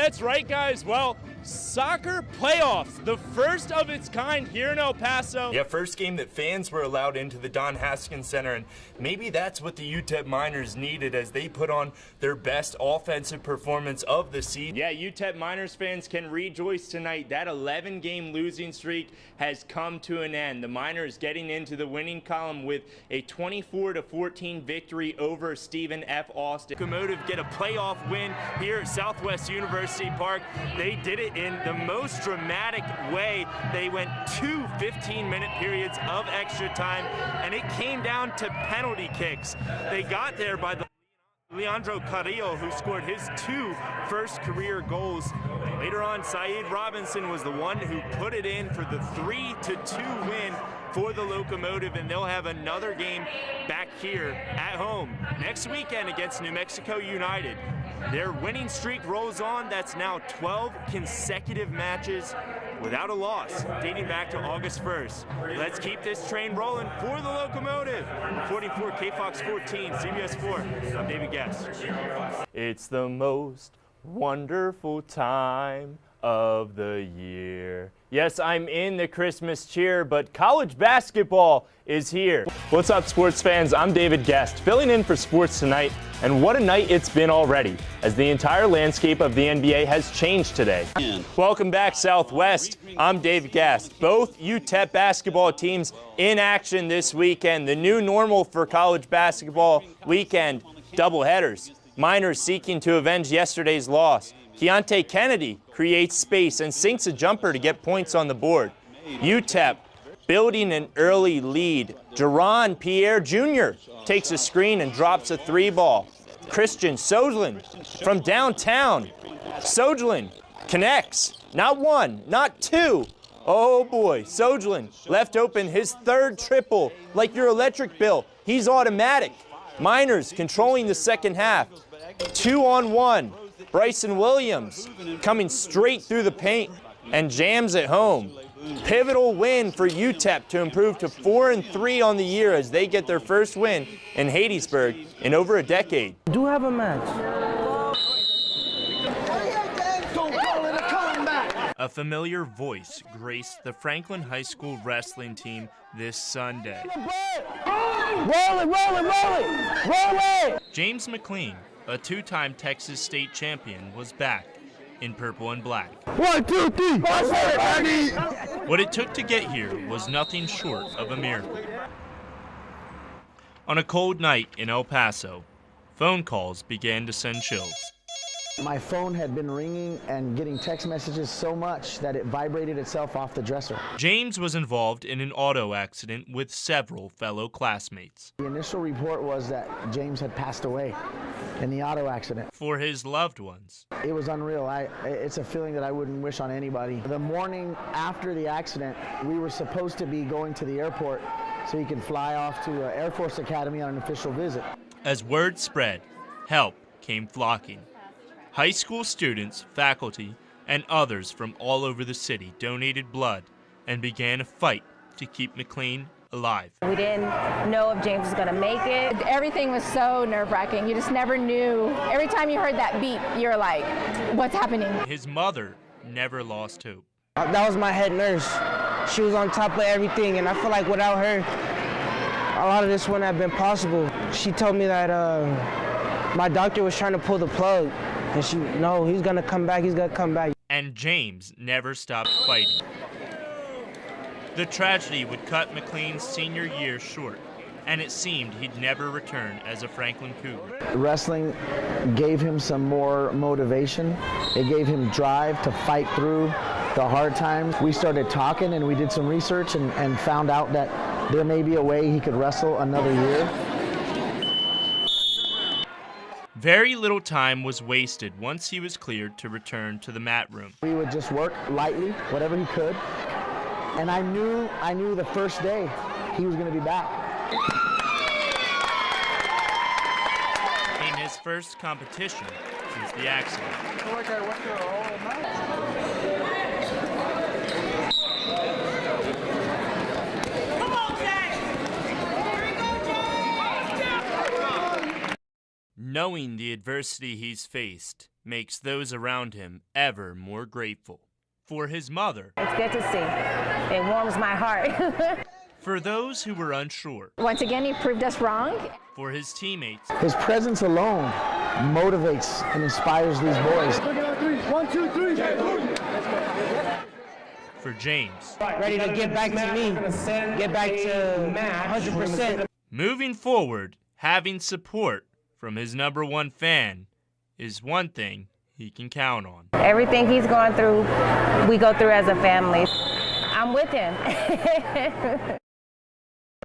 that's right, guys. Well, soccer playoffs, the first of its kind here in El Paso. Yeah, first game that fans were allowed into the Don Haskins Center, and maybe that's what the UTEP Miners needed as they put on their best offensive performance of the season. Yeah, UTEP Miners fans can rejoice tonight. That 11-game losing streak has come to an end. The Miners getting into the winning column with a 24-14 victory over Stephen F. Austin. Locomotive get a playoff win here at Southwest University Park. They did it in the most dramatic way. They went 2 15-minute periods of extra time, and it came down to penalty kicks. They got there by the Leandro Carrillo, who scored his 2 first career goals. Later on, Saeed Robinson was the one who put it in for the 3-2 win for the Locomotive, and they'll have another game back here at home next weekend against New Mexico United. Their winning streak rolls on. That's now 12 consecutive matches without a loss, dating back to August 1st. Let's keep this train rolling for the Locomotive. 44 KFOX 14, CBS 4. I'm David Guest. It's the most wonderful time of the year. Yes, I'm in the Christmas cheer, but college basketball is here. What's up, sports fans? I'm David Guest, filling in for Sports Tonight, and what a night it's been already, as the entire landscape of the NBA has changed today. Welcome back, Southwest. I'm David Guest. Both UTEP basketball teams in action this weekend. The new normal for college basketball weekend, doubleheaders. Miners seeking to avenge yesterday's loss. Keontae Kennedy creates space and sinks a jumper to get points on the board. UTEP building an early lead. Jaron Pierre Jr. takes a screen and drops a 3-ball. Christian Sojlin from downtown. Sojlin connects. Not one, not two. Oh boy, Sojlin left open his 3rd triple. Like your electric bill, he's automatic. Miners controlling the second half. 2-on-1. Bryson Williams coming straight through the paint and jams it home. Pivotal win for UTEP to improve to 4-3 on the year as they get their first win in Hattiesburg in over a decade. Do have a match. A familiar voice graced the Franklin High School wrestling team this Sunday. Roll it, roll it, roll it, roll it! James McLean, a 2-time Texas state champion, was back in purple and black. 1, 2, 3. What it took to get here was nothing short of a miracle. On a cold night in El Paso, phone calls began to send chills. My phone had been ringing and getting text messages so much that it vibrated itself off the dresser. James was involved in an auto accident with several fellow classmates. The initial report was that James had passed away in the auto accident. For his loved ones, It was unreal. It's a feeling that I wouldn't wish on anybody. The morning after the accident, we were supposed to be going to the airport so he could fly off to Air Force Academy on an official visit. as word spread, help came flocking. High school students, faculty, and others from all over the city donated blood and began a fight to keep McLean alive. We didn't know if James was going to make it. Everything was so nerve-wracking. You just never knew. Every time you heard that beat, you're like, what's happening? His mother never lost hope. That was my head nurse. She was on top of everything, and I feel like without her, a lot of this wouldn't have been possible. She told me that my doctor was trying to pull the plug, and no, he's gonna come back, he's gonna come back. And James never stopped fighting. The tragedy would cut McLean's senior year short, and it seemed he'd never return as a Franklin Cougar. Wrestling gave him some more motivation. It gave him drive to fight through the hard times. We started talking and we did some research and found out that there may be a way he could wrestle another year. Very little time was wasted once he was cleared to return to the mat room. We would just work lightly, whatever he could. And I knew the first day he was going to be back. Came his first competition since the accident. I feel like I went through a whole night. Knowing the adversity he's faced makes those around him ever more grateful. For his mother. It's good to see. It warms my heart. For those who were unsure. Once again, he proved us wrong. For his teammates. His presence alone motivates and inspires these boys. 1, 2, 3. For James. Ready to get back to me, get back to 100%. Moving forward, having support from his #1 fan is one thing he can count on. Everything he's going through, we go through as a family. I'm with him.